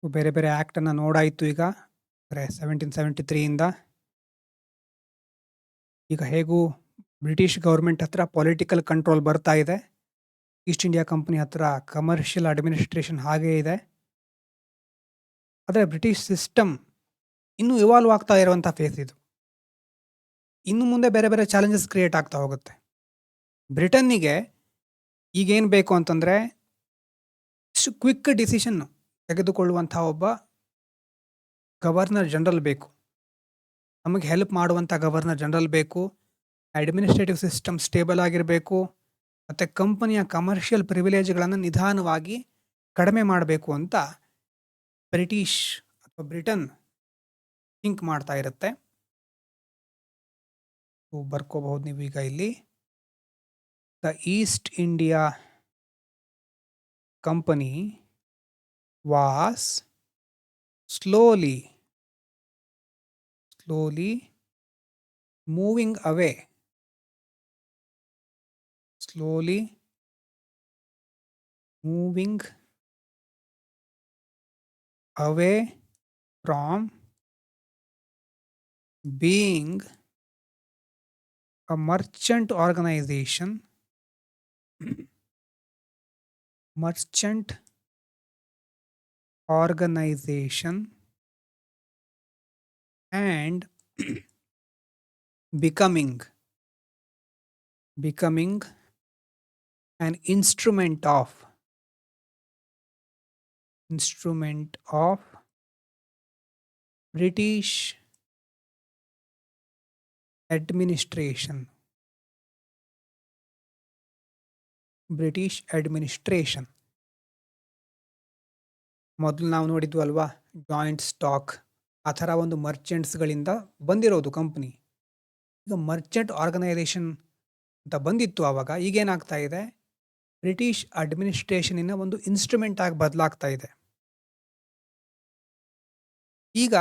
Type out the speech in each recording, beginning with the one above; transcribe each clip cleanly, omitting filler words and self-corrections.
ಬೇರೆ ಬೇರೆ ಆ್ಯಕ್ಟನ್ನು ನೋಡಾಯಿತು ಈಗ. ಅಂದರೆ 1773 ಇಂದ. ಈಗ ಹೇಗೂ ಬ್ರಿಟಿಷ್ ಗೌರ್ಮೆಂಟ್ ಹತ್ರ ಪೊಲಿಟಿಕಲ್ ಕಂಟ್ರೋಲ್ ಬರ್ತಾ ಇದೆ. ಈಸ್ಟ್ ಇಂಡಿಯಾ ಕಂಪನಿ ಹತ್ರ ಕಮರ್ಷಿಯಲ್ ಅಡ್ಮಿನಿಸ್ಟ್ರೇಷನ್ ಹಾಗೇ ಇದೆ. ಆದರೆ ಬ್ರಿಟಿಷ್ ಸಿಸ್ಟಮ್ ಇನ್ನೂ ಇವಾಲ್ವ್ ಆಗ್ತಾ ಇರುವಂಥ ಫೇಸ್ ಇದು. ಇನ್ನು ಮುಂದೆ ಬೇರೆ ಬೇರೆ ಚಾಲೆಂಜಸ್ ಕ್ರಿಯೇಟ್ ಆಗ್ತಾ ಹೋಗುತ್ತೆ. ಬ್ರಿಟನ್ನಿಗೆ ಈಗೇನು ಬೇಕು ಅಂತಂದರೆ ಕ್ವಿಕ್ ಡಿಸಿಷನ್ ತೆಗೆದುಕೊಳ್ಳುವಂಥ ಒಬ್ಬ ಗವರ್ನರ್ ಜನರಲ್ ಬೇಕು. ನಮಗೆ ಹೆಲ್ಪ್ ಮಾಡುವಂಥ ಗವರ್ನರ್ ಜನರಲ್ ಬೇಕು. ಅಡ್ಮಿನಿಸ್ಟ್ರೇಟಿವ್ ಸಿಸ್ಟಮ್ ಸ್ಟೇಬಲ್ ಆಗಿರಬೇಕು. ಮತ್ತು ಕಂಪನಿಯ ಕಮರ್ಷಿಯಲ್ ಪ್ರಿವಿಲೇಜ್ಗಳನ್ನು ನಿಧಾನವಾಗಿ ಕಡಿಮೆ ಮಾಡಬೇಕು ಅಂತ ಬ್ರಿಟಿಷ್ ಅಥವಾ ಬ್ರಿಟನ್ ಥಿಂಕ್ ಮಾಡ್ತಾ ಇರುತ್ತೆ. ಬರ್ಕೋಬಹುದು ನೀವು ಈಗ ಇಲ್ಲಿ. The East India company was slowly moving away from being a merchant organization and becoming an instrument of British administration. ಮೊದಲು ನಾವು ನೋಡಿದ್ವು ಅಲ್ವಾ, ಜಾಯಿಂಟ್ ಸ್ಟಾಕ್ ಆ ಥರ ಒಂದು ಮರ್ಚೆಂಟ್ಸ್ಗಳಿಂದ ಬಂದಿರೋದು ಕಂಪ್ನಿ. ಈಗ ಮರ್ಚೆಂಟ್ ಆರ್ಗನೈಸೇಷನ್ ಅಂತ ಬಂದಿತ್ತು ಆವಾಗ. ಈಗೇನಾಗ್ತಾ ಇದೆ, ಬ್ರಿಟಿಷ್ ಅಡ್ಮಿನಿಸ್ಟ್ರೇಷನಿನ ಒಂದು ಇನ್ಸ್ಟ್ರೂಮೆಂಟ್ ಆಗಿ ಬದಲಾಗ್ತಾ ಇದೆ. ಈಗ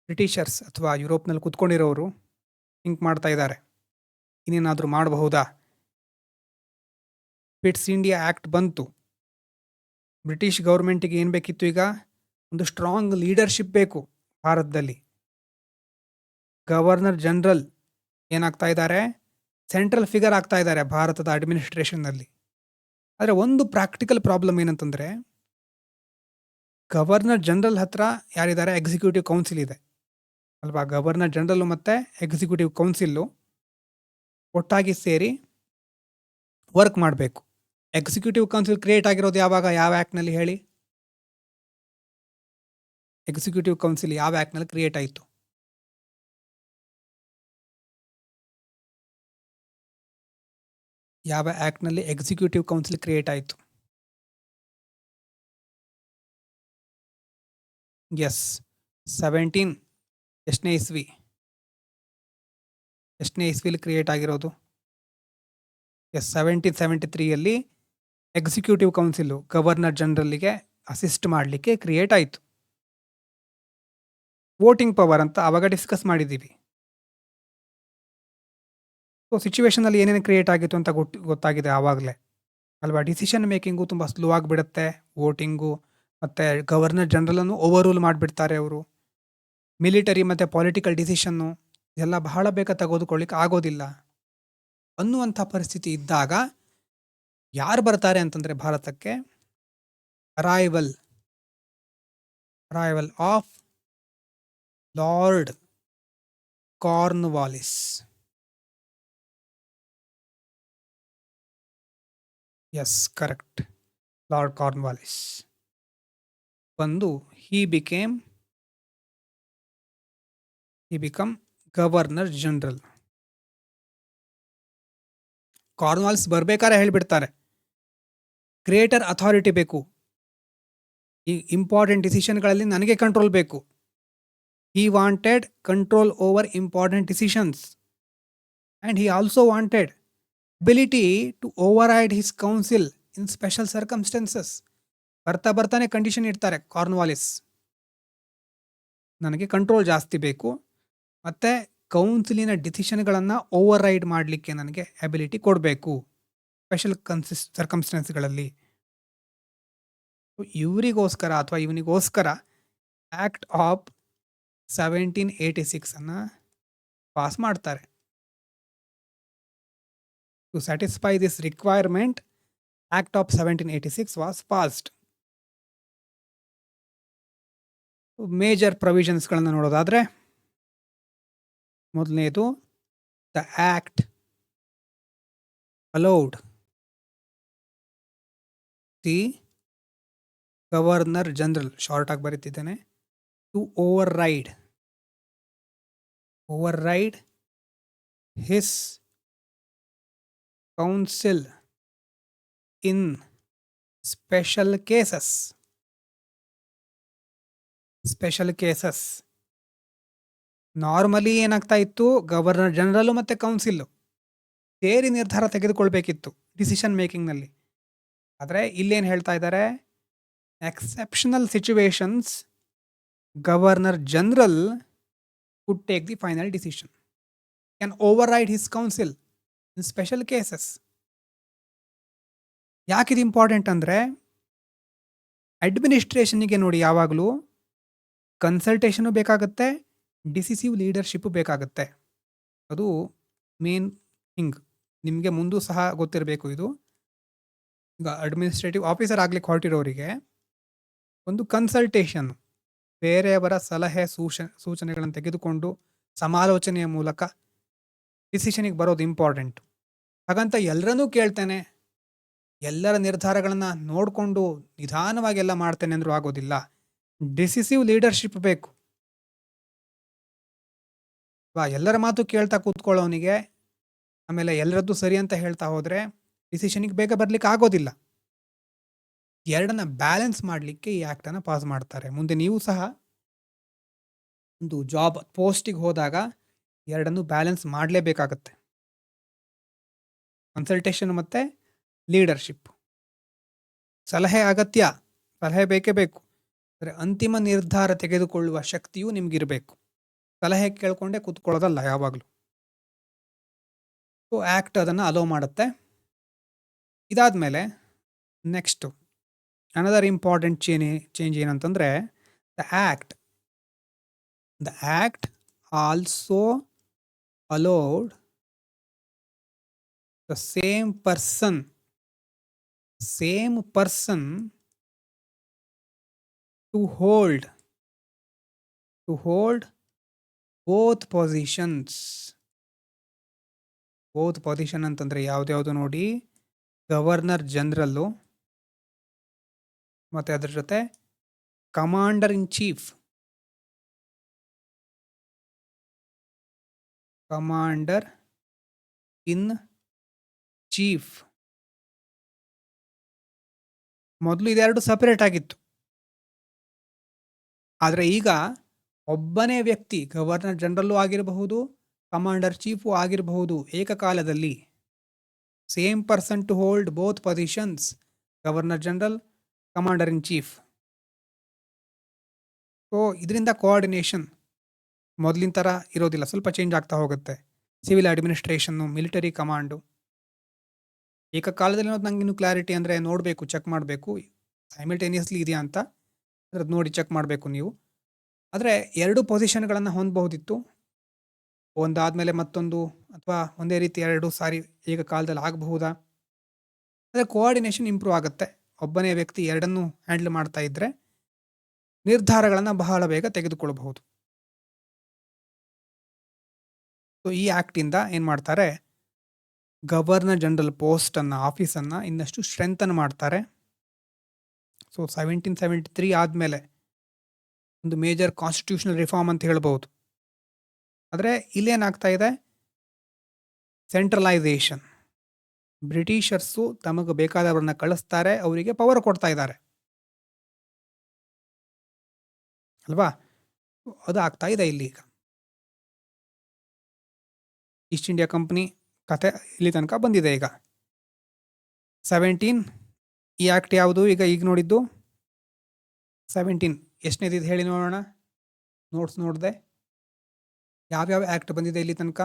ಬ್ರಿಟಿಷರ್ಸ್ ಅಥವಾ ಯುರೋಪ್ನಲ್ಲಿ ಕೂತ್ಕೊಂಡಿರೋರು ಥಿಂಕ್ ಮಾಡ್ತಾ ಇದ್ದಾರೆ, ಇನ್ನೇನಾದರೂ ಮಾಡಬಹುದಾ? ಪಿಟ್ಸ್ ಇಂಡಿಯಾ ಆ್ಯಕ್ಟ್ ಬಂತು. ಬ್ರಿಟಿಷ್ ಗೌರ್ಮೆಂಟಿಗೆ ಏನು ಬೇಕಿತ್ತು? ಈಗ ಒಂದು ಸ್ಟ್ರಾಂಗ್ ಲೀಡರ್ಶಿಪ್ ಬೇಕು ಭಾರತದಲ್ಲಿ. ಗವರ್ನರ್ ಜನರಲ್ ಏನಾಗ್ತಾ ಇದ್ದಾರೆ, ಸೆಂಟ್ರಲ್ ಫಿಗರ್ ಆಗ್ತಾ ಇದ್ದಾರೆ ಭಾರತದ ಅಡ್ಮಿನಿಸ್ಟ್ರೇಷನ್ನಲ್ಲಿ. ಆದರೆ ಒಂದು ಪ್ರಾಕ್ಟಿಕಲ್ ಪ್ರಾಬ್ಲಮ್ ಏನಂತಂದರೆ, ಗವರ್ನರ್ ಜನರಲ್ ಹತ್ರ ಯಾರಿದ್ದಾರೆ, ಎಕ್ಸಿಕ್ಯೂಟಿವ್ ಕೌನ್ಸಿಲ್ ಇದೆ ಅಲ್ವಾ. ಗವರ್ನರ್ ಜನರಲ್ಲು ಮತ್ತು ಎಕ್ಸಿಕ್ಯೂಟಿವ್ ಕೌನ್ಸಿಲ್ಲು ಒಟ್ಟಾಗಿ ಸೇರಿ ವರ್ಕ್ ಮಾಡಬೇಕು. ಎಕ್ಸಿಕ್ಯೂಟಿವ್ ಕೌನ್ಸಿಲ್ ಕ್ರಿಯೇಟ್ ಆಗಿರೋದು ಯಾವಾಗ, ಯಾವ ಆ್ಯಕ್ಟ್ನಲ್ಲಿ ಹೇಳಿ? ಎಕ್ಸಿಕ್ಯೂಟಿವ್ ಕೌನ್ಸಿಲ್ ಯಾವ ಆ್ಯಕ್ಟ್ನಲ್ಲಿ ಕ್ರಿಯೇಟ್ ಆಯಿತು? ಯಾವ ಆ್ಯಕ್ಟ್ನಲ್ಲಿ ಎಕ್ಸಿಕ್ಯೂಟಿವ್ ಕೌನ್ಸಿಲ್ ಕ್ರಿಯೇಟ್ ಆಯಿತು? ಎಸ್, 17 ಎಷ್ಟನೇ ಇಸ್ವಿಲಿ ಕ್ರಿಯೇಟ್ ಆಗಿರೋದು? ಎಸ್, 1773ಯಲ್ಲಿ ಎಕ್ಸಿಕ್ಯೂಟಿವ್ ಕೌನ್ಸಿಲು ಗವರ್ನರ್ ಜನರಲ್ಗೆ ಅಸಿಸ್ಟ್ ಮಾಡಲಿಕ್ಕೆ ಕ್ರಿಯೇಟ್ ಆಯಿತು. ವೋಟಿಂಗ್ ಪವರ್ ಅಂತ ಆವಾಗ ಡಿಸ್ಕಸ್ ಮಾಡಿದ್ದೀವಿ. ಸೊ ಸಿಚುವೇಷನಲ್ಲಿ ಏನೇನು ಕ್ರಿಯೇಟ್ ಆಗಿತ್ತು ಅಂತ ಗೊತ್ತಾಗಿದೆ ಆವಾಗಲೇ ಅಲ್ವಾ. ಡಿಸಿಷನ್ ಮೇಕಿಂಗು ತುಂಬ ಸ್ಲೋ ಆಗಿಬಿಡುತ್ತೆ. ವೋಟಿಂಗು ಮತ್ತು ಗವರ್ನರ್ ಜನರಲನ್ನು ಓವರ್ರೂಲ್ ಮಾಡಿಬಿಡ್ತಾರೆ ಅವರು. ಮಿಲಿಟರಿ ಮತ್ತು ಪೊಲಿಟಿಕಲ್ ಡಿಸಿಷನ್ನು ಎಲ್ಲ ಬಹಳ ಬೇಗ ತೆಗೆದುಕೊಳ್ಳಿಕ್ಕೆ ಆಗೋದಿಲ್ಲ ಅನ್ನುವಂಥ ಪರಿಸ್ಥಿತಿ ಇದ್ದಾಗ ಯಾರು ಬರ್ತಾರೆ ಅಂತಂದರೆ ಭಾರತಕ್ಕೆ, arrival of Lord Cornwallis. Yes, correct, Lord Cornwallis ಬಂದು he become governor general. Cornwallis ಬರಬೇಕಾದ್ರೆ ಹೇಳಿಬಿಡ್ತಾರೆ, ಗ್ರೇಟರ್ ಅಥಾರಿಟಿ ಬೇಕು, ಈ ಇಂಪಾರ್ಟೆಂಟ್ ಡಿಸಿಷನ್ಗಳಲ್ಲಿ ನನಗೆ ಕಂಟ್ರೋಲ್ ಬೇಕು. he wanted control over important decisions and he also wanted ability to override his council in special circumstances. ಬರ್ತಾನೆ condition ಇಡ್ತಾರೆ Cornwallis, ನನಗೆ ಕಂಟ್ರೋಲ್ ಜಾಸ್ತಿ ಬೇಕು ಮತ್ತು ಕೌನ್ಸಿಲಿನ ಡಿಸಿಷನ್ಗಳನ್ನು ಓವರ್ ರೈಡ್ ಮಾಡಲಿಕ್ಕೆ ನನಗೆ ಅಬಿಲಿಟಿ ಕೊಡಬೇಕು ಸ್ಪೆಷಲ್ ಸರ್ಕಮ್ಸ್ಟೆನ್ಸ್ಗಳಲ್ಲಿ. ಇವನಿಗೋಸ್ಕರ ಆಕ್ಟ್ ಆಫ್ 1786 ಅನ್ನ ಪಾಸ್ ಮಾಡ್ತಾರೆ. To satisfy this requirement act of 1786 was passed. Major ಪ್ರೊವಿಷನ್ಸ್ಗಳನ್ನು ನೋಡೋದಾದ್ರೆ, ಮೊದಲನೇದು, the act allowed the governor general, short ಆಗಿ ಬರೀತಿದ್ದೇನೆ, to override his council in special cases. Normally ಏನಾಗ್ತಾ ಇತ್ತು, ಗವರ್ನರ್ ಜನರಲ್ ಮತ್ತೆ ಕೌನ್ಸಿಲ್ ಸೇರಿ ನಿರ್ಧಾರ ತೆಗೆದುಕೊಳ್ಬೇಕಿತ್ತು ಡಿಸಿಷನ್ ಮೇಕಿಂಗ್ನಲ್ಲಿ. ಆದರೆ ಇಲ್ಲೇನು ಹೇಳ್ತಾ ಇದ್ದಾರೆ, exceptional situations governor general could take the final decision, can override his council in special cases. ಯಾಕಿದು ಇಂಪಾರ್ಟೆಂಟ್ ಅಂದರೆ, ಅಡ್ಮಿನಿಸ್ಟ್ರೇಷನ್ಗೆ ನೋಡಿ ಯಾವಾಗಲೂ ಕನ್ಸಲ್ಟೇಷನು ಬೇಕಾಗುತ್ತೆ, ಡಿಸಿಸಿವ್ ಲೀಡರ್ಶಿಪ್ ಬೇಕಾಗುತ್ತೆ. ಅದು ಮೇನ್ ಥಿಂಗ್. ನಿಮಗೆ ಮುಂದೂ ಸಹ ಗೊತ್ತಿರಬೇಕು ಇದು. ಈಗ ಅಡ್ಮಿನಿಸ್ಟ್ರೇಟಿವ್ ಆಫೀಸರ್ ಆಗ್ಲಿಕ್ಕೆ ಹೊರಟಿರೋರಿಗೆ ಒಂದು ಕನ್ಸಲ್ಟೇಷನ್, ಬೇರೆಯವರ ಸಲಹೆ ಸೂಚನೆಗಳನ್ನು ತೆಗೆದುಕೊಂಡು ಸಮಾಲೋಚನೆಯ ಮೂಲಕ ಡಿಸಿಷನಿಗೆ ಬರೋದು ಇಂಪಾರ್ಟೆಂಟ್. ಹಾಗಂತ ಎಲ್ಲರನ್ನೂ ಕೇಳ್ತೇನೆ, ಎಲ್ಲರ ನಿರ್ಧಾರಗಳನ್ನು ನೋಡಿಕೊಂಡು ನಿಧಾನವಾಗಿ ಎಲ್ಲ ಮಾಡ್ತೇನೆ ಅಂದರೂ ಆಗೋದಿಲ್ಲ. ಡಿಸಿಸಿವ್ ಲೀಡರ್ಶಿಪ್ ಬೇಕು. ಎಲ್ಲರ ಮಾತು ಕೇಳ್ತಾ ಕೂತ್ಕೊಳ್ಳೋನಿಗೆ ಆಮೇಲೆ ಎಲ್ಲರದ್ದು ಸರಿ ಅಂತ ಹೇಳ್ತಾ ಹೋದರೆ ಡಿಸಿಷನಿಗೆ ಬೇಗ ಬರ್ಲಿಕ್ಕೆ ಆಗೋದಿಲ್ಲ. ಎರಡನ್ನ ಬ್ಯಾಲೆನ್ಸ್ ಮಾಡಲಿಕ್ಕೆ ಈ ಆ್ಯಕ್ಟನ್ನು ಪಾಸ್ ಮಾಡ್ತಾರೆ. ಮುಂದೆ ನೀವು ಸಹ ಒಂದು ಜಾಬ್ ಪೋಸ್ಟಿಗೆ ಹೋದಾಗ ಎರಡನ್ನು ಬ್ಯಾಲೆನ್ಸ್ ಮಾಡಲೇಬೇಕಾಗತ್ತೆ, ಕನ್ಸಲ್ಟೇಷನ್ ಮತ್ತು ಲೀಡರ್ಶಿಪ್. ಸಲಹೆ ಅಗತ್ಯ, ಸಲಹೆ ಬೇಕೇ ಬೇಕು, ಆದರೆ ಅಂತಿಮ ನಿರ್ಧಾರ ತೆಗೆದುಕೊಳ್ಳುವ ಶಕ್ತಿಯೂ ನಿಮಗಿರಬೇಕು. ಸಲಹೆ ಕೇಳ್ಕೊಂಡೇ ಕೂತ್ಕೊಳ್ಳೋದಲ್ಲ ಯಾವಾಗಲೂ. ಸೊ ಆ್ಯಕ್ಟ್ ಅದನ್ನು ಅಲೋ ಮಾಡುತ್ತೆ. ಇದಾದಮೇಲೆ ನೆಕ್ಸ್ಟು ಅನದರ್ ಇಂಪಾರ್ಟೆಂಟ್ ಚೇಂಜ್ ಏನಂತಂದರೆ, the act also allowed the same person to hold both positions. Both position ಅಂತಂದರೆ ಯಾವ್ದ್ಯಾವುದು ನೋಡಿ, ಗವರ್ನರ್ ಜನರಲ್ಲು ಮತ್ತು ಅದ್ರ ಜೊತೆ ಕಮಾಂಡರ್ ಇನ್ ಚೀಫ್. ಮೊದಲು ಇದೆರಡು ಸಪರೇಟ್ ಆಗಿತ್ತು, ಆದರೆ ಈಗ ಒಬ್ಬನೇ ವ್ಯಕ್ತಿ, ಗವರ್ನರ್ ಜನರಲ್ಲೂ ಆಗಿರಬಹುದು, ಕಮಾಂಡರ್ ಚೀಫು ಆಗಿರಬಹುದು, ಏಕಕಾಲದಲ್ಲಿ same person to hold both positions, governor general, commander in chief. So ಇದರಿಂದ ಕೋಆರ್ಡಿನೇಷನ್ ಮೊದಲಿನ ಥರ ಇರೋದಿಲ್ಲ, ಸ್ವಲ್ಪ ಚೇಂಜ್ ಆಗ್ತಾ ಹೋಗುತ್ತೆ. ಸಿವಿಲ್ ಅಡ್ಮಿನಿಸ್ಟ್ರೇಷನ್ನು, ಮಿಲಿಟರಿ ಕಮಾಂಡು ಏಕಕಾಲದಲ್ಲಿ ಅನ್ನೋದು ನಂಗೆ ಇನ್ನೂ ಕ್ಲಾರಿಟಿ ಅಂದರೆ ನೋಡಬೇಕು, ಚೆಕ್ ಮಾಡಬೇಕು, ಸೈಮಲ್ಟೇನಿಯಸ್ಲಿ ಇದೆಯಾ ಅಂತ ಅದ್ರದ್ದು ನೋಡಿ ಚೆಕ್ ಮಾಡಬೇಕು ನೀವು. ಆದರೆ ಎರಡು ಪೊಸಿಷನ್ಗಳನ್ನು ಹೊಂದಬಹುದಿತ್ತು, ಒಂದಾದಮೇಲೆ ಮತ್ತೊಂದು, ಅಥವಾ ಒಂದೇ ರೀತಿ ಎರಡು ಸಾರಿ ಏಕಕಾಲದಲ್ಲಿ ಆಗಬಹುದಾ. ಆದರೆ ಕೋಆರ್ಡಿನೇಷನ್ ಇಂಪ್ರೂವ್ ಆಗುತ್ತೆ. ಒಬ್ಬನೇ ವ್ಯಕ್ತಿ ಎರಡನ್ನೂ ಹ್ಯಾಂಡಲ್ ಮಾಡ್ತಾ ಇದ್ದರೆ ನಿರ್ಧಾರಗಳನ್ನು ಬಹಳ ಬೇಗ ತೆಗೆದುಕೊಳ್ಳಬಹುದು. ಸೊ ಈ ಆ್ಯಕ್ಟಿಂದ ಏನು ಮಾಡ್ತಾರೆ, ಗವರ್ನರ್ ಜನರಲ್ ಪೋಸ್ಟನ್ನು, ಆಫೀಸನ್ನು ಇನ್ನಷ್ಟು ಸ್ಟ್ರೆಂಥನ್ ಮಾಡ್ತಾರೆ. ಸೊ 1773 ಆದಮೇಲೆ ಒಂದು ಮೇಜರ್ ಕಾನ್ಸ್ಟಿಟ್ಯೂಷನಲ್ ರಿಫಾರ್ಮ್ ಅಂತ ಹೇಳ್ಬೋದು. ಆದರೆ ಇಲ್ಲೇನಾಗ್ತಾ ಇದೆ, ಸೆಂಟ್ರಲೈಸೇಷನ್. ಬ್ರಿಟಿಷರ್ಸು ತಮಗೆ ಬೇಕಾದವರನ್ನ ಕಳಿಸ್ತಾರೆ, ಅವರಿಗೆ ಪವರ್ ಕೊಡ್ತಾ ಇದ್ದಾರೆ ಅಲ್ವಾ. ಅದು ಆಗ್ತಾ ಇದೆ ಇಲ್ಲಿ. ಈಗ ಈಸ್ಟ್ ಇಂಡಿಯಾ ಕಂಪ್ನಿ ಕತೆ ಇಲ್ಲಿ ತನಕ ಬಂದಿದೆ. ಈಗ 17 ಈ ಆ್ಯಕ್ಟ್ ಯಾವುದು, ಈಗ ನೋಡಿದ್ದು 17 ಎಷ್ಟನೇದಿದೆ ಹೇಳಿ ನೋಡೋಣ. ನೋಟ್ಸ್ ನೋಡಿದೆ, ಯಾವ್ಯಾವ ಆ್ಯಕ್ಟ್ ಬಂದಿದೆ ಇಲ್ಲಿ ತನಕ.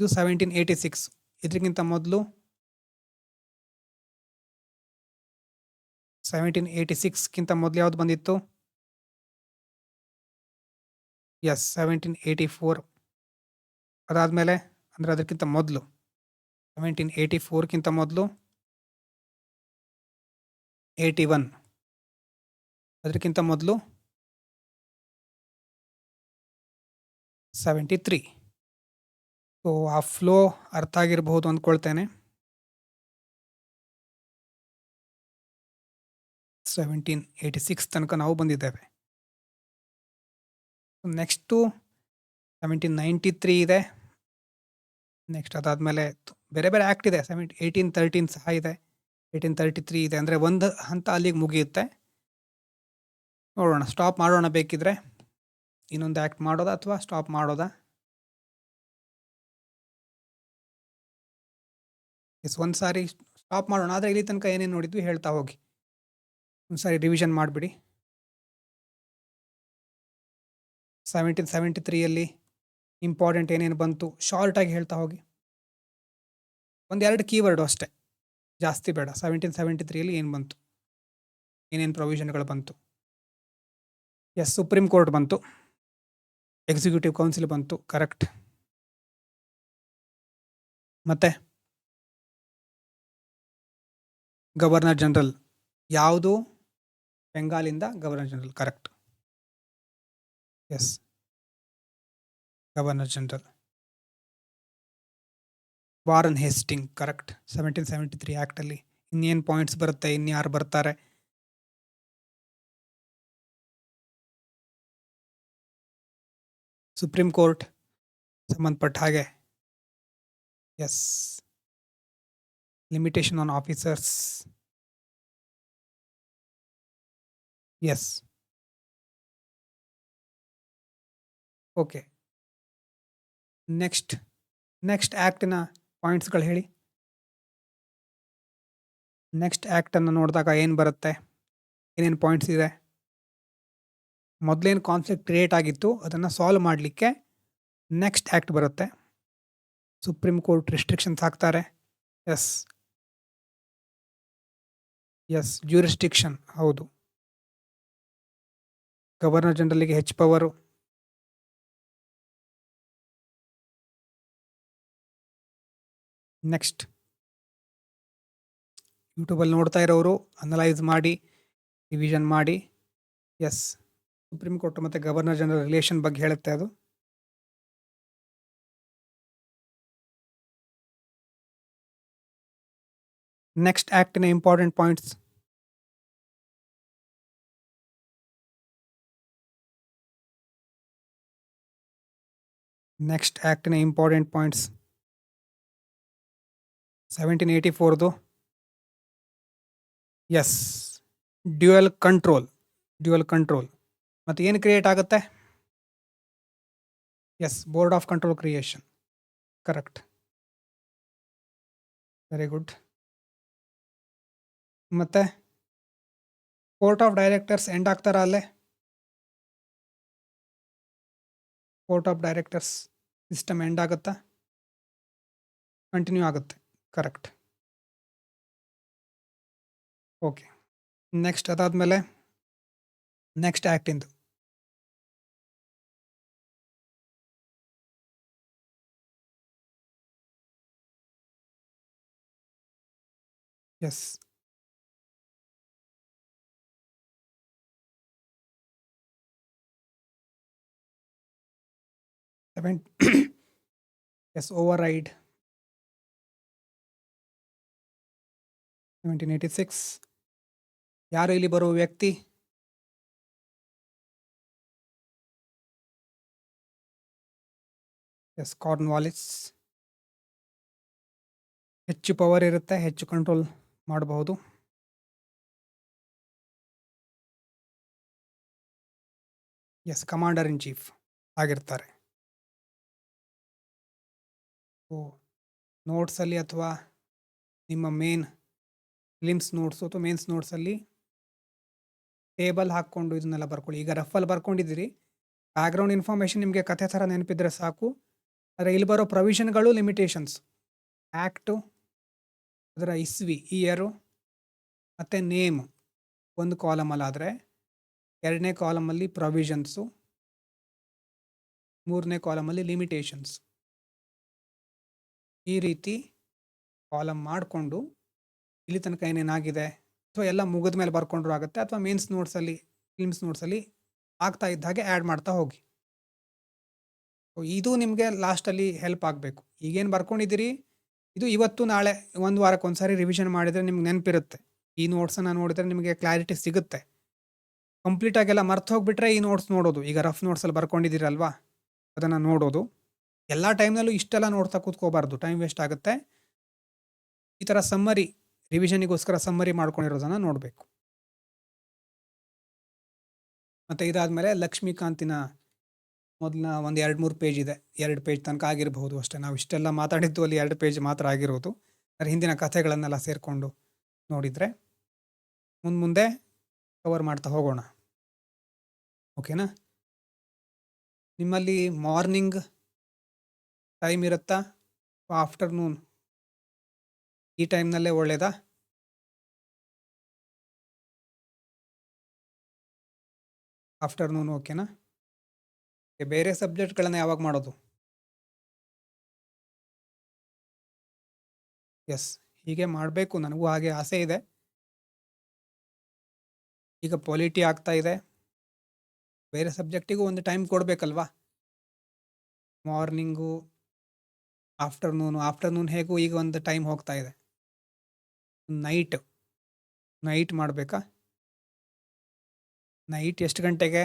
ಇದು 1786. ಇದಕ್ಕಿಂತ ಮೊದಲು 1786ಕ್ಕಿಂತ ಮೊದಲು ಯಾವುದು ಬಂದಿತ್ತು, ಎಸ್ 1784 ಅದಾದಮೇಲೆ ಅಂದರೆ ಅದಕ್ಕಿಂತ ಮೊದಲು 1784ಕ್ಕಿಂತ ಮೊದಲು 81 ಅದಕ್ಕಿಂತ ಮೊದಲು 73. ಸೊ ಆ ಫ್ಲೋ ಅರ್ಥ ಆಗಿರಬಹುದು ಅಂದ್ಕೊಳ್ತೇನೆ. 1786 ತನಕ ನಾವು ಬಂದಿದ್ದೇವೆ. ನೆಕ್ಸ್ಟು 1793 ಇದೆ. ನೆಕ್ಸ್ಟ್ ಅದಾದಮೇಲೆ ಬೇರೆ ಬೇರೆ ಆ್ಯಕ್ಟ್ ಇದೆ. 1813 ಸಹ ಇದೆ, 1833 ಇದೆ. ಅಂದರೆ ಒಂದು ಹಂತ ಅಲ್ಲಿಗೆ ಮುಗಿಯುತ್ತೆ. ನೋಡೋಣ, ಸ್ಟಾಪ್ ಮಾಡೋಣ ಬೇಕಿದ್ರೆ. ಇನ್ನೊಂದು ಆ್ಯಕ್ಟ್ ಮಾಡೋದಾ ಅಥವಾ ಸ್ಟಾಪ್ ಮಾಡೋದಾ? ಎಸ್, ಒಂದು ಸಾರಿ ಸ್ಟಾಪ್ ಮಾಡೋಣ. ಆದರೆ ಇಲ್ಲಿ ತನಕ ಏನೇನು ನೋಡಿದ್ವಿ ಹೇಳ್ತಾ ಹೋಗಿ. ಒಂದು ಸಾರಿ ರಿವಿಷನ್ ಮಾಡಿಬಿಡಿ. 1773ಯಲ್ಲಿ ಇಂಪಾರ್ಟೆಂಟ್ ಏನೇನು ಬಂತು ಶಾರ್ಟಾಗಿ ಹೇಳ್ತಾ ಹೋಗಿ. ಒಂದೆರಡು ಕೀವರ್ಡು ಅಷ್ಟೇ, ಜಾಸ್ತಿ ಬೇಡ. 1773ಯಲ್ಲಿ ಏನು ಬಂತು, ಏನೇನು ಪ್ರೊವಿಷನ್ಗಳು ಬಂತು? ಎಸ್, ಸುಪ್ರೀಂ ಕೋರ್ಟ್ ಬಂತು, ಎಕ್ಸಿಕ್ಯೂಟಿವ್ ಕೌನ್ಸಿಲ್ ಬಂತು, ಕರೆಕ್ಟ್. ಮತ್ತೆ ಗವರ್ನರ್ ಜನರಲ್, ಯಾವುದು? ಬೆಂಗಾಲಿಂದ governor general, correct. Yes, governor general. Warren Hasting, correct. 1773 ಆ್ಯಕ್ಟಲ್ಲಿ ಇನ್ನೇನು ಪಾಯಿಂಟ್ಸ್ ಬರುತ್ತೆ, ಇನ್ಯಾರು ಬರ್ತಾರೆ? ಸುಪ್ರೀಂ ಕೋರ್ಟ್ ಸಂಬಂಧಪಟ್ಟ ಹಾಗೆ. Yes, limitation on officers. Yes, okay. Next ಆ್ಯಕ್ಟಿನ ಪಾಯಿಂಟ್ಸ್ಗಳು ಹೇಳಿ. ನೆಕ್ಸ್ಟ್ ಆ್ಯಕ್ಟನ್ನು ನೋಡಿದಾಗ ಏನು ಬರುತ್ತೆ, ಏನೇನು ಪಾಯಿಂಟ್ಸ್ ಇದೆ? ಮೊದಲೇನು ಕಾನ್ಫ್ಲಿಕ್ಟ್ ಕ್ರಿಯೇಟ್ ಆಗಿತ್ತು ಅದನ್ನು ಸಾಲ್ವ್ ಮಾಡಲಿಕ್ಕೆ ನೆಕ್ಸ್ಟ್ ಆ್ಯಕ್ಟ್ ಬರುತ್ತೆ. ಸುಪ್ರೀಂ ಕೋರ್ಟ್ ರಿಸ್ಟ್ರಿಕ್ಷನ್ಸ್ ಹಾಕ್ತಾರೆ. ಎಸ್, ಜ್ಯೂರಿಸ್ಟಿಕ್ಷನ್, ಹೌದು. ಗವರ್ನರ್ ಜನರಲ್ಗೆ ಹೆಚ್ಚು ಪವರು. ನೆಕ್ಸ್ಟ್ ಯೂಟ್ಯೂಬಲ್ಲಿ ನೋಡ್ತಾ ಇರೋರು ಅನಲೈಸ್ ಮಾಡಿ, ರಿವಿಷನ್ ಮಾಡಿ. ಎಸ್, ಸುಪ್ರೀಂ ಕೋರ್ಟ್ ಮತ್ತು ಗವರ್ನರ್ ಜನರಲ್ ರಿಲೇಷನ್ ಬಗ್ಗೆ ಹೇಳುತ್ತೆ ಅದು. ನೆಕ್ಸ್ಟ್ ಆ್ಯಕ್ಟಿನ ಇಂಪಾರ್ಟೆಂಟ್ ಪಾಯಿಂಟ್ಸ್. ನೆಕ್ಸ್ಟ್ ಆ್ಯಕ್ಟಿನ ಇಂಪಾರ್ಟೆಂಟ್ ಪಾಯಿಂಟ್ಸ್ 1784ದು. Yes, dual control. ಮತ್ತು ಏನು ಕ್ರಿಯೇಟ್ ಆಗುತ್ತೆ? Yes, board of control creation, correct. Very good. ಮತ್ತೆ ಕೋರ್ಟ್ ಆಫ್ ಡೈರೆಕ್ಟರ್ಸ್ ಎಂಡ್ ಆಗ್ತಾರಾ ಅಲ್ಲೇ? Court of directors system end ಆಗುತ್ತಾ? ಕಂಟಿನ್ಯೂ ಆಗುತ್ತೆ, ಕರೆಕ್ಟ್. ಓಕೆ. ನೆಕ್ಸ್ಟ್ ಅದಾದಮೇಲೆ ನೆಕ್ಸ್ಟ್ ಆ್ಯಕ್ಟಿಂದು. Yes, yes, override 1786. ಯಾರು ಇಲ್ಲಿ ಬರುವ ವ್ಯಕ್ತಿ? S, Cornwallis. ಹೆಚ್ಚು ಪವರ್ ಇರುತ್ತೆ, ಹೆಚ್ಚು ಕಂಟ್ರೋಲ್ ಮಾಡಬಹುದು. ಎಸ್, ಕಮಾಂಡರ್ ಇನ್ ಚೀಫ್ ಆಗಿರ್ತಾರೆ. ನೋಟ್ಸಲ್ಲಿ ಅಥವಾ ನಿಮ್ಮ ಮೇನ್ ಫಿಲಿಮ್ಸ್ ನೋಟ್ಸು ಅಥವಾ ಮೇನ್ಸ್ ನೋಟ್ಸಲ್ಲಿ ಟೇಬಲ್ ಹಾಕ್ಕೊಂಡು ಇದನ್ನೆಲ್ಲ ಬರ್ಕೊಳ್ಳಿ. ಈಗ ರಫಲ್ಲಿ ಬರ್ಕೊಂಡಿದ್ದೀರಿ, ಬ್ಯಾಕ್ಗ್ರೌಂಡ್ ಇನ್ಫಾರ್ಮೇಷನ್ ನಿಮಗೆ ಕಥೆ ಥರ ನೆನಪಿದ್ರೆ ಸಾಕು. ಆದರೆ ಇಲ್ಲಿ ಬರೋ ಪ್ರೊವಿಷನ್ಗಳು, ಲಿಮಿಟೇಷನ್ಸ್, ಆ್ಯಕ್ಟು, ಅದರ ಇಸ್ವಿ, ಇಯರು ಮತ್ತು ನೇಮು ಒಂದು ಕಾಲಮಲ್ಲಾದರೆ, ಎರಡನೇ ಕಾಲಮಲ್ಲಿ ಪ್ರೊವಿಷನ್ಸು, ಮೂರನೇ ಕಾಲಮಲ್ಲಿ ಲಿಮಿಟೇಷನ್ಸ್. ಈ ರೀತಿ ಕಾಲಮ್ ಮಾಡಿಕೊಂಡು ಇಲ್ಲಿ ತನಕ ಏನೇನಾಗಿದೆ ಅಥವಾ ಎಲ್ಲ ಮುಗಿದ ಮೇಲೆ ಬರ್ಕೊಂಡ್ರು ಆಗುತ್ತೆ, ಅಥವಾ ಮೇನ್ಸ್ ನೋಟ್ಸಲ್ಲಿ ಫಿಲ್ಮ್ಸ್ ನೋಟ್ಸಲ್ಲಿ ಆಗ್ತಾ ಇದ್ದ ಹಾಗೆ ಆ್ಯಡ್ ಮಾಡ್ತಾ ಹೋಗಿ. ಇದು ನಿಮಗೆ ಲಾಸ್ಟಲ್ಲಿ ಹೆಲ್ಪ್ ಆಗಬೇಕು. ಈಗೇನು ಬರ್ಕೊಂಡಿದ್ದೀರಿ ಇದು ಇವತ್ತು ನಾಳೆ ಒಂದು ವಾರಕ್ಕೆ ಒಂದ್ಸಾರಿ ರಿವಿಷನ್ ಮಾಡಿದರೆ ನಿಮ್ಗೆ ನೆನಪಿರುತ್ತೆ. ಈ ನೋಟ್ಸನ್ನು ನೋಡಿದರೆ ನಿಮಗೆ ಕ್ಲಾರಿಟಿ ಸಿಗುತ್ತೆ. ಕಂಪ್ಲೀಟಾಗೆಲ್ಲ ಮರ್ತು ಹೋಗ್ಬಿಟ್ರೆ ಈ ನೋಟ್ಸ್ ನೋಡೋದು, ಈಗ ರಫ್ ನೋಟ್ಸಲ್ಲಿ ಬರ್ಕೊಂಡಿದ್ದೀರಲ್ವಾ ಅದನ್ನು ನೋಡೋದು. ಎಲ್ಲ ಟೈಮ್ನಲ್ಲೂ ಇಷ್ಟೆಲ್ಲ ನೋಡ್ತಾ ಕೂತ್ಕೋಬಾರ್ದು, ಟೈಮ್ ವೇಸ್ಟ್ ಆಗುತ್ತೆ. ಈ ಥರ ಸಮ್ಮರಿ, ರಿವಿಷನಿಗೋಸ್ಕರ ಸಮ್ಮರಿ ಮಾಡ್ಕೊಂಡಿರೋದನ್ನು ನೋಡಬೇಕು. ಮತ್ತು ಇದಾದಮೇಲೆ ಲಕ್ಷ್ಮೀಕಾಂತಿನ ಮೊದಲಿನ ಒಂದು 2-3 ಪೇಜ್ ಇದೆ, 2 ಪೇಜ್ ತನಕ ಆಗಿರಬಹುದು ಅಷ್ಟೇ. ನಾವು ಇಷ್ಟೆಲ್ಲ ಮಾತಾಡಿದ್ದು ಅಲ್ಲಿ 2 ಪೇಜ್ ಮಾತ್ರ ಆಗಿರೋದು. ಅದರ ಹಿಂದಿನ ಕಥೆಗಳನ್ನೆಲ್ಲ ಸೇರಿಕೊಂಡು ನೋಡಿದರೆ ಮುಂದೆ ಕವರ್ ಮಾಡ್ತಾ ಹೋಗೋಣ. ಓಕೆನಾ? ನಿಮ್ಮಲ್ಲಿ ಮಾರ್ನಿಂಗ್ ಟೈಮ್ ಇರುತ್ತಾ, ಆಫ್ಟರ್ನೂನ್ ಈ ಟೈಮ್ನಲ್ಲೇ ಒಳ್ಳೆಯದಾ? ಆಫ್ಟರ್ನೂನ್ ಓಕೆನಾ? ಬೇರೆ ಸಬ್ಜೆಕ್ಟ್ಗಳನ್ನು ಯಾವಾಗ ಮಾಡೋದು? ಎಸ್, ಹೀಗೆ ಮಾಡಬೇಕು. ನನಗೂ ಹಾಗೆ ಆಸೆ ಇದೆ. ಈಗ ಪೊಲಿಟಿ ಆಗ್ತಾ ಇದೆ, ಬೇರೆ ಸಬ್ಜೆಕ್ಟಿಗೂ ಒಂದು ಟೈಮ್ ಕೊಡಬೇಕಲ್ವಾ? ಮಾರ್ನಿಂಗು, ಆಫ್ಟರ್ನೂನ್ ಹೇಗೂ ಈಗ ಒಂದು ಟೈಮ್ ಹೋಗ್ತಾ ಇದೆ. ನೈಟ್ ಮಾಡಬೇಕಾ? ನೈಟ್ ಎಷ್ಟು ಗಂಟೆಗೆ?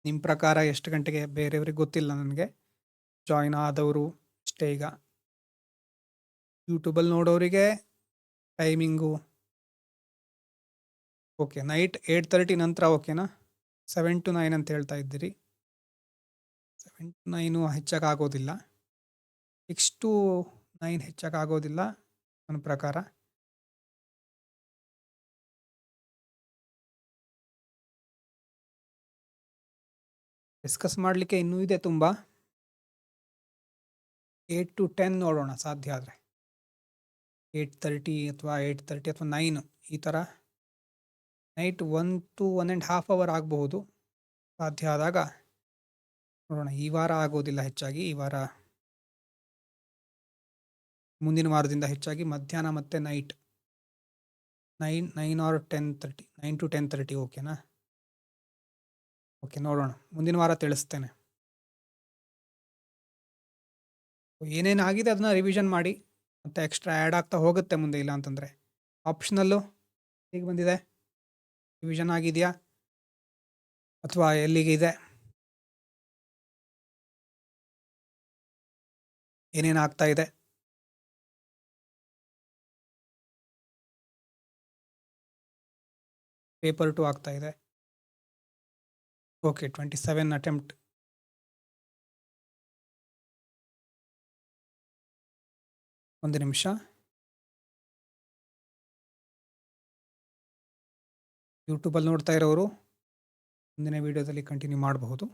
ನಿಮ್ಮ ಪ್ರಕಾರ ಎಷ್ಟು ಗಂಟೆಗೆ? ಬೇರೆಯವ್ರಿಗೆ ಗೊತ್ತಿಲ್ಲ ನನಗೆ, ಜಾಯಿನ್ ಆದವರು ಅಷ್ಟೇ. ಈಗ ಯೂಟ್ಯೂಬಲ್ಲಿ ನೋಡೋರಿಗೆ ಟೈಮಿಂಗು ಓಕೆ, ನೈಟ್ 8:30 ನಂತರ ಓಕೆನಾ? 7 to 9 ಅಂತ ಹೇಳ್ತಾ ಇದ್ದೀರಿ. 7 to 9 ಹೆಚ್ಚಾಗೋದಿಲ್ಲ, 6 to 9 ಹೆಚ್ಚಾಗೋದಿಲ್ಲ ನನ್ನ ಪ್ರಕಾರ. ಡಿಸ್ಕಸ್ ಮಾಡಲಿಕ್ಕೆ ಇನ್ನೂ ಇದೆ ತುಂಬ. 8 to 10 ನೋಡೋಣ ಸಾಧ್ಯ ಆದರೆ. 8:30 ಅಥವಾ 8:30 ಅಥವಾ 9 ಈ ಥರ. ನೈಟ್ 1 to 1.5 hour ಆಗಬಹುದು ಸಾಧ್ಯ ಆದಾಗ ನೋಡೋಣ. ಈ ವಾರ ಆಗೋದಿಲ್ಲ ಹೆಚ್ಚಾಗಿ, ಈ ವಾರ ಮುಂದಿನ ವಾರದಿಂದ ಹೆಚ್ಚಾಗಿ ಮಧ್ಯಾಹ್ನ ಮತ್ತು ನೈಟ್ 9 or 10:30, 9 to 10:30 ಓಕೆನಾ? ಓಕೆ, ನೋಡೋಣ, ಮುಂದಿನ ವಾರ ತಿಳಿಸ್ತೇನೆ. ಏನೇನು ಆಗಿದೆ ಅದನ್ನ ರಿವಿಷನ್ ಮಾಡಿ, ಮತ್ತು ಎಕ್ಸ್ಟ್ರಾ ಆ್ಯಡ್ ಆಗ್ತಾ ಹೋಗುತ್ತೆ ಮುಂದೆ. ಇಲ್ಲ ಅಂತಂದರೆ ಆಪ್ಷನಲ್ಲು ಹೇಗೆ ಬಂದಿದೆ, ರಿವಿಷನ್ ಆಗಿದೆಯಾ ಅಥವಾ ಎಲ್ಲಿಗೆ ಇದೆ, ಏನೇನು ಆಗ್ತಾ ಇದೆ? ಪೇಪರ್ 2 ಆಗ್ತಾ ಇದೆ. Okay, 27 attempt. ಒಂದು ನಿಮಿಷ. ಯೂಟ್ಯೂಬಲ್ಲಿ ನೋಡ್ತಾ ಇರೋರು ಮುಂದಿನ ವೀಡಿಯೋದಲ್ಲಿ ಕಂಟಿನ್ಯೂ ಮಾಡಬಹುದು.